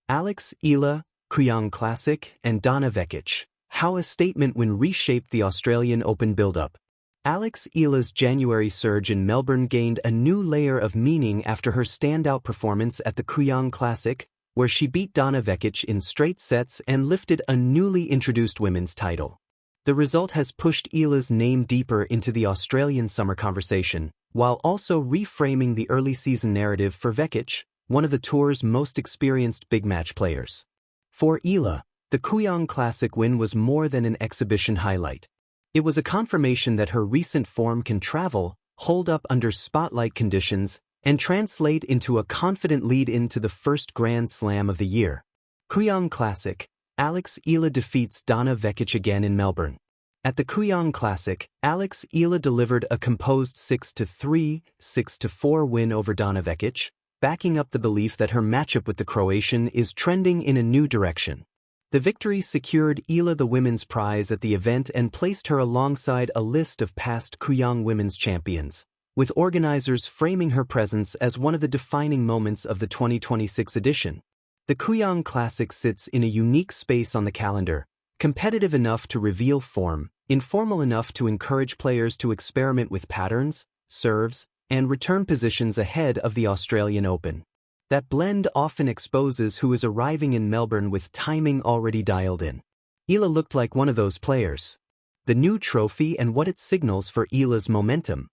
Alex Eala, Kooyong Classic, and Donna Vekic. How a statement win reshaped the Australian Open build-up. Alex Eala's January surge in Melbourne gained a new layer of meaning after her standout performance at the Kooyong Classic, where she beat Donna Vekic in straight sets and lifted a newly introduced women's title. The result has pushed Eala's name deeper into the Australian summer conversation, while also reframing the early season narrative for Vekic, one of the tour's most experienced big match players. For Eala, the Kooyong Classic win was more than an exhibition highlight. It was a confirmation that her recent form can travel, hold up under spotlight conditions, and translate into a confident lead-in to the first Grand Slam of the year. Kooyong Classic, Alex Eala defeats Donna Vekic again in Melbourne. At the Kooyong Classic, Alex Eala delivered a composed 6-3, 6-4 win over Donna Vekic, backing up the belief that her matchup with the Croatian is trending in a new direction. The victory secured Eala the women's prize at the event and placed her alongside a list of past Kooyong women's champions, with organizers framing her presence as one of the defining moments of the 2026 edition. The Kooyong Classic sits in a unique space on the calendar, competitive enough to reveal form, informal enough to encourage players to experiment with patterns, serves, and return positions ahead of the Australian Open. That blend often exposes who is arriving in Melbourne with timing already dialed in. Eala looked like one of those players. The new trophy and what it signals for Eala's momentum.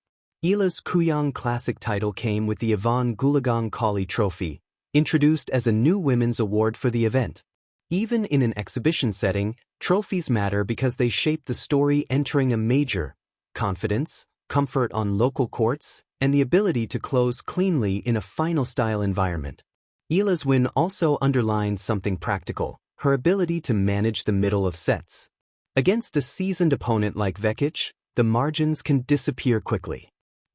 Eala's Kooyong Classic title came with the Yvonne Goolagong Cawley Trophy, introduced as a new women's award for the event. Even in an exhibition setting, trophies matter because they shape the story entering a major. Confidence, comfort on local courts, and the ability to close cleanly in a final-style environment. Eala's win also underlines something practical, her ability to manage the middle of sets. Against a seasoned opponent like Vekic, the margins can disappear quickly.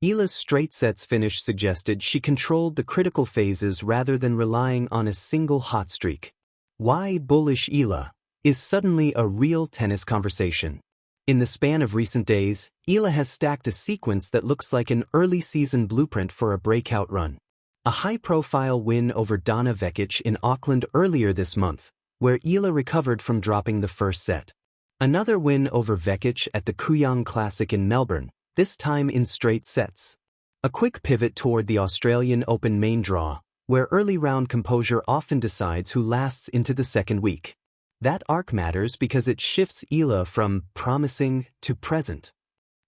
Eala's straight sets finish suggested she controlled the critical phases rather than relying on a single hot streak. Why bullish Eala is suddenly a real tennis conversation. In the span of recent days, Eala has stacked a sequence that looks like an early season blueprint for a breakout run. A high-profile win over Donna Vekic in Auckland earlier this month, where Eala recovered from dropping the first set. Another win over Vekic at the Kooyong Classic in Melbourne, this time in straight sets. A quick pivot toward the Australian Open main draw, where early round composure often decides who lasts into the second week. That arc matters because it shifts Eala from promising to present.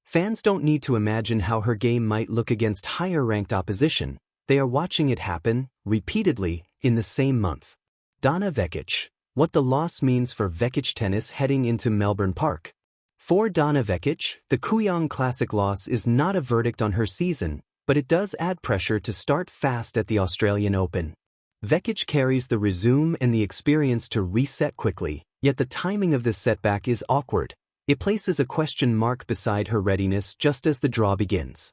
Fans don't need to imagine how her game might look against higher-ranked opposition. They are watching it happen, repeatedly, in the same month. Donna Vekic. What the loss means for Vekic tennis heading into Melbourne Park. For Donna Vekic, the Kooyong Classic loss is not a verdict on her season, but it does add pressure to start fast at the Australian Open. Vekic carries the resume and the experience to reset quickly, yet the timing of this setback is awkward. It places a question mark beside her readiness just as the draw begins.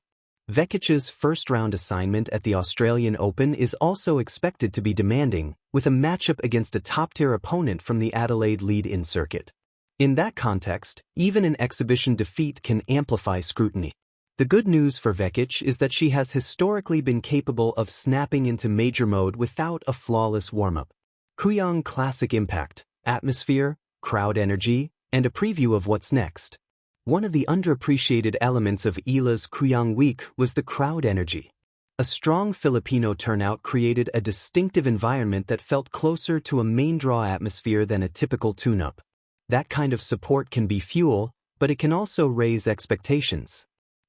Vekic's first-round assignment at the Australian Open is also expected to be demanding, with a matchup against a top-tier opponent from the Adelaide lead-in circuit. In that context, even an exhibition defeat can amplify scrutiny. The good news for Vekic is that she has historically been capable of snapping into major mode without a flawless warm-up. Kooyong Classic impact, atmosphere, crowd energy, and a preview of what's next. One of the underappreciated elements of Eala's Kooyong Week was the crowd energy. A strong Filipino turnout created a distinctive environment that felt closer to a main draw atmosphere than a typical tune-up. That kind of support can be fuel, but it can also raise expectations.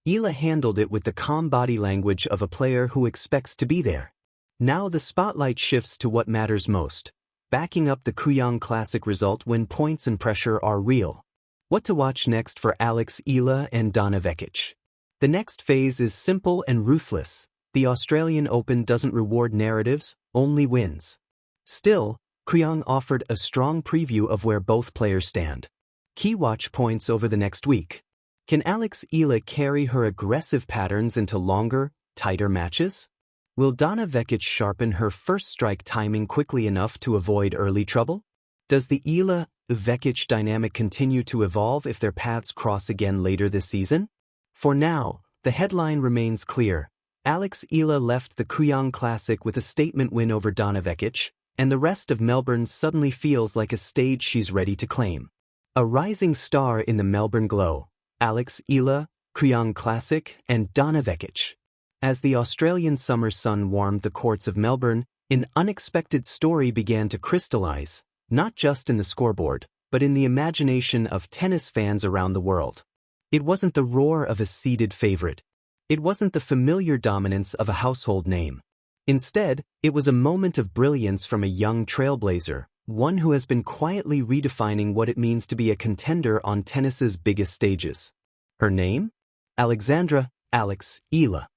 Eala handled it with the calm body language of a player who expects to be there. Now the spotlight shifts to what matters most, backing up the Kooyong Classic result when points and pressure are real. What to watch next for Alex Eala and Donna Vekic? The next phase is simple and ruthless. The Australian Open doesn't reward narratives, only wins. Still, Kooyong offered a strong preview of where both players stand. Key watch points over the next week. Can Alex Eala carry her aggressive patterns into longer, tighter matches? Will Donna Vekic sharpen her first strike timing quickly enough to avoid early trouble? Does the Eala-Vekic dynamic continue to evolve if their paths cross again later this season? For now, the headline remains clear. Alex Eala left the Kooyong Classic with a statement win over Donna Vekic, and the rest of Melbourne suddenly feels like a stage she's ready to claim. A rising star in the Melbourne glow, Alex Eala, Kooyong Classic, and Donna Vekic. As the Australian summer sun warmed the courts of Melbourne, an unexpected story began to crystallize, not just in the scoreboard, but in the imagination of tennis fans around the world. It wasn't the roar of a seeded favorite. It wasn't the familiar dominance of a household name. Instead, it was a moment of brilliance from a young trailblazer, one who has been quietly redefining what it means to be a contender on tennis's biggest stages. Her name? Alexandra Alex Eala.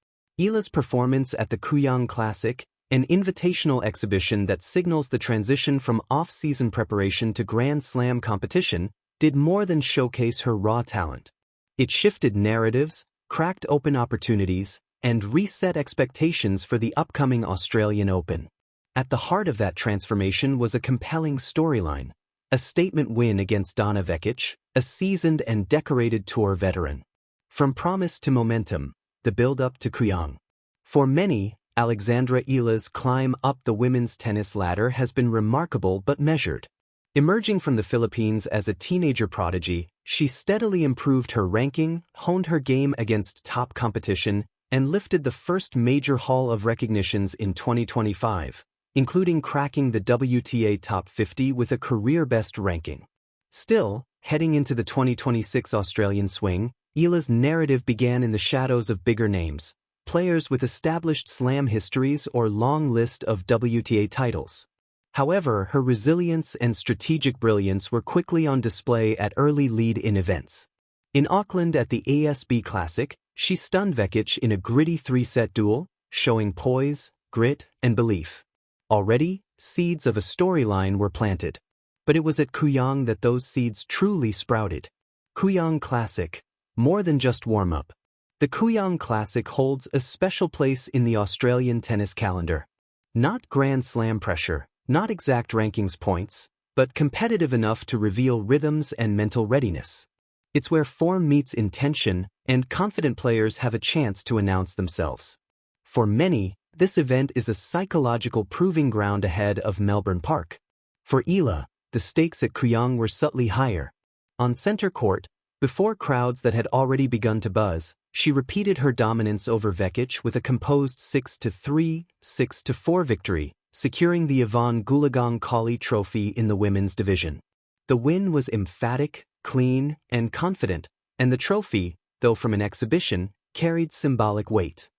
Eala's performance at the Kooyong Classic, an invitational exhibition that signals the transition from off-season preparation to Grand Slam competition, did more than showcase her raw talent. It shifted narratives, cracked open opportunities, and reset expectations for the upcoming Australian Open. At the heart of that transformation was a compelling storyline, a statement win against Donna Vekic, a seasoned and decorated tour veteran. From promise to momentum, the build-up to Kooyong. For many, Alexandra Eala's climb up the women's tennis ladder has been remarkable but measured. Emerging from the Philippines as a teenager prodigy, she steadily improved her ranking, honed her game against top competition, and lifted the first major haul of recognitions in 2025, including cracking the WTA Top 50 with a career-best ranking. Still, heading into the 2026 Australian swing, Eala's narrative began in the shadows of bigger names, players with established slam histories or long list of WTA titles. However, her resilience and strategic brilliance were quickly on display at early lead-in events. In Auckland at the ASB Classic, she stunned Vekic in a gritty three-set duel, showing poise, grit, and belief. Already, seeds of a storyline were planted. But it was at Kooyong that those seeds truly sprouted. Kooyong Classic, more than just warm-up. The Kooyong Classic holds a special place in the Australian tennis calendar. Not Grand Slam pressure, not exact rankings points, but competitive enough to reveal rhythms and mental readiness. It's where form meets intention, and confident players have a chance to announce themselves. For many, this event is a psychological proving ground ahead of Melbourne Park. For Eala, the stakes at Kooyong were subtly higher. On centre court, before crowds that had already begun to buzz, she repeated her dominance over Vekic with a composed 6-3, 6-4 victory, securing the Yvonne Goolagong-Cawley Trophy in the women's division. The win was emphatic, clean, and confident, and the trophy, though from an exhibition, carried symbolic weight.